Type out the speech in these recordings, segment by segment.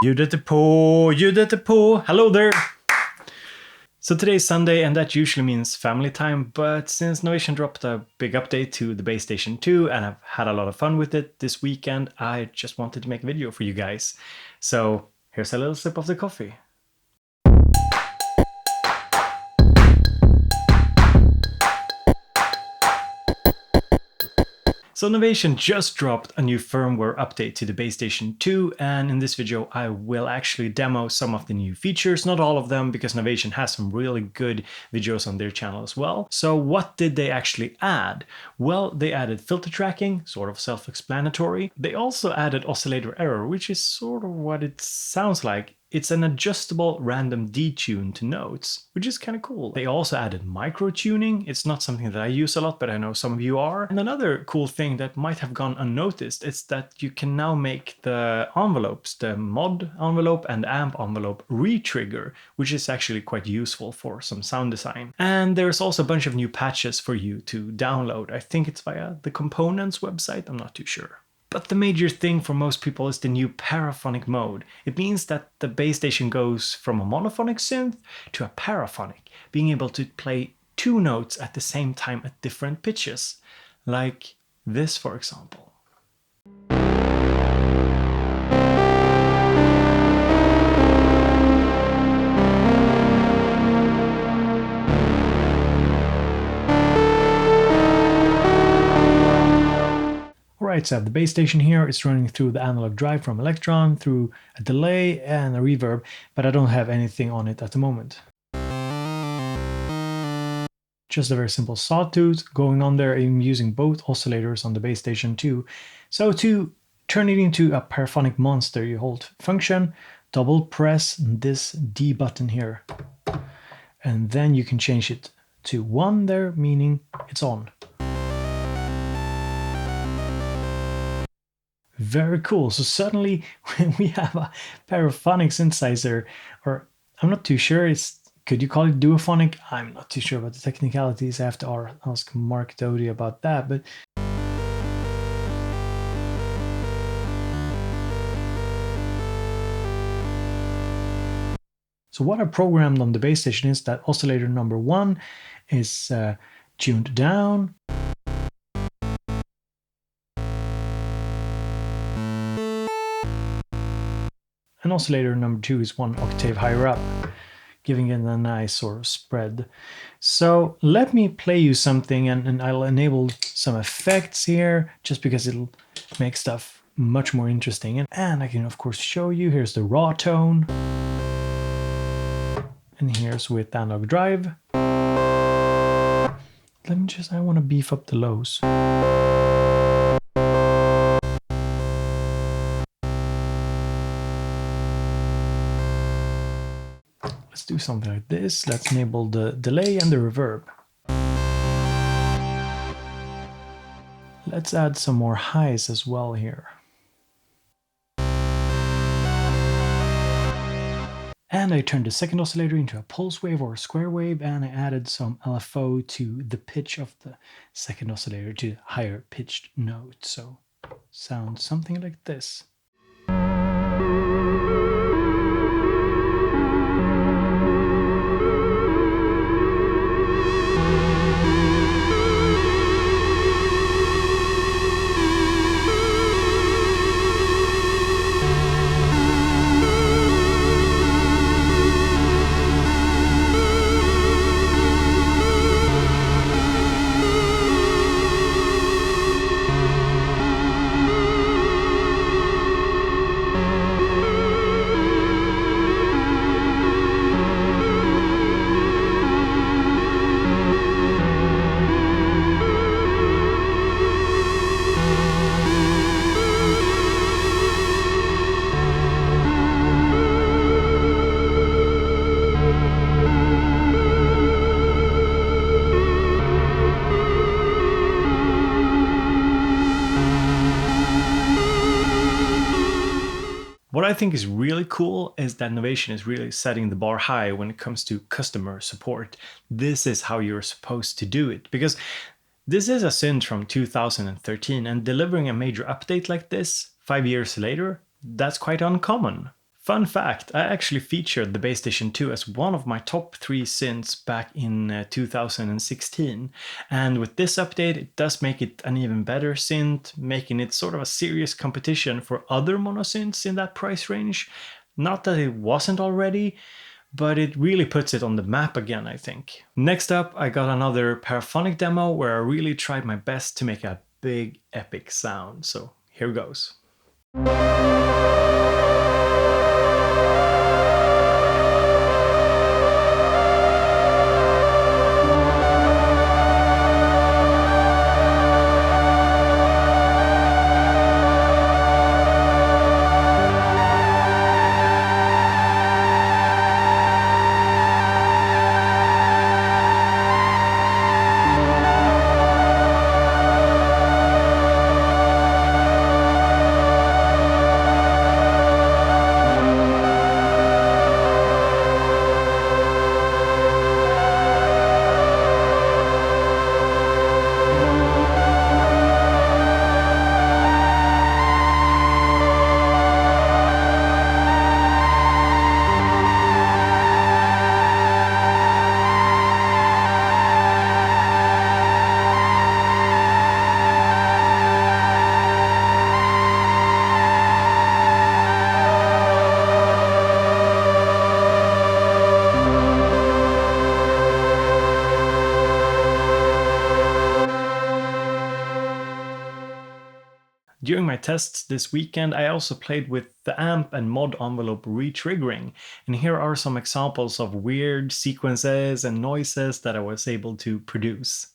Ljudet är på, hello there! So today's Sunday and that usually means family time, but since Novation dropped a big update to the base station 2 and I've had a lot of fun with it this weekend, I just wanted to make a video for you guys. So here's a little sip of the coffee. So Novation just dropped a new firmware update to the base station 2, and in this video I will actually demo some of the new features, not all of them because Novation has some really good videos on their channel as well. So what did they actually add? Well, they added filter tracking, sort of self-explanatory. They also added oscillator error, which is sort of what it sounds like. It's an adjustable random detune to notes, which is kind of cool. They also added micro tuning. It's not something that I use a lot, but I know some of you are. And another cool thing that might have gone unnoticed is that you can now make the envelopes, the mod envelope and amp envelope, re-trigger, which is actually quite useful for some sound design. And there's also a bunch of new patches for you to download. I think it's via the components website, I'm not too sure. But the major thing for most people is the new paraphonic mode. It means that the base station goes from a monophonic synth to a paraphonic, being able to play two notes at the same time at different pitches, like this for example. Alright, so I have the base station here. It's running through the analog drive from Electron, through a delay and a reverb, but I don't have anything on it at the moment. Just a very simple sawtooth going on there. I'm using both oscillators on the base station too. So to turn it into a paraphonic monster, you hold function, double press this D button here, and then you can change it to 1 there, meaning it's on. Very cool. So suddenly when we have a paraphonic synthesizer, or I'm not too sure, could you call it duophonic? I'm not too sure about the technicalities. I have to ask Mark Doty about that. But so what I programmed on the base station is that oscillator number 1 is tuned down. And oscillator number 2 is 1 octave higher up, giving it a nice sort of spread. So let me play you something and I'll enable some effects here just because it'll make stuff much more interesting. And I can of course show you, here's the raw tone. And here's with analog drive. I want to beef up the lows. Let's do something like this. Let's enable the delay and the reverb. Let's add some more highs as well here. And I turned the second oscillator into a pulse wave or a square wave, and I added some LFO to the pitch of the second oscillator to higher pitched notes. So sounds something like this. What I think is really cool is that Novation is really setting the bar high when it comes to customer support. This is how you're supposed to do it, because this is a synth from 2013, and delivering a major update like this 5 years later, that's quite uncommon. Fun fact, I actually featured the Bass Station 2 as one of my top 3 synths back in 2016, and with this update it does make it an even better synth, making it sort of a serious competition for other monosynths in that price range. Not that it wasn't already, but it really puts it on the map again, I think. Next up, I got another Paraphonic demo where I really tried my best to make a big epic sound, so here goes. During my tests this weekend, I also played with the amp and mod envelope retriggering, and here are some examples of weird sequences and noises that I was able to produce.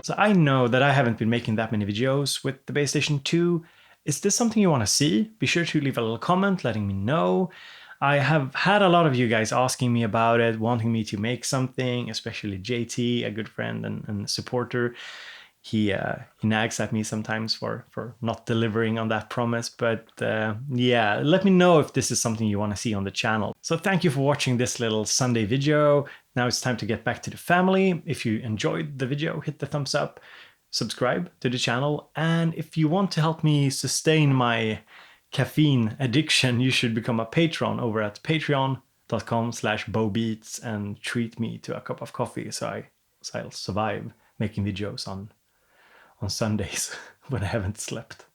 So I know that I haven't been making that many videos with the Bass Station 2. Is this something you want to see? Be sure to leave a little comment letting me know. I have had a lot of you guys asking me about it, wanting me to make something, especially JT, a good friend and supporter. He nags at me sometimes for not delivering on that promise, but yeah, let me know if this is something you want to see on the channel. So thank you for watching this little Sunday video. Now it's time to get back to the family. If you enjoyed the video, hit the thumbs up, subscribe to the channel, and if you want to help me sustain my caffeine addiction, you should become a patron over at patreon.com/BoBeats and treat me to a cup of coffee so I'll survive making videos on Sundays when I haven't slept.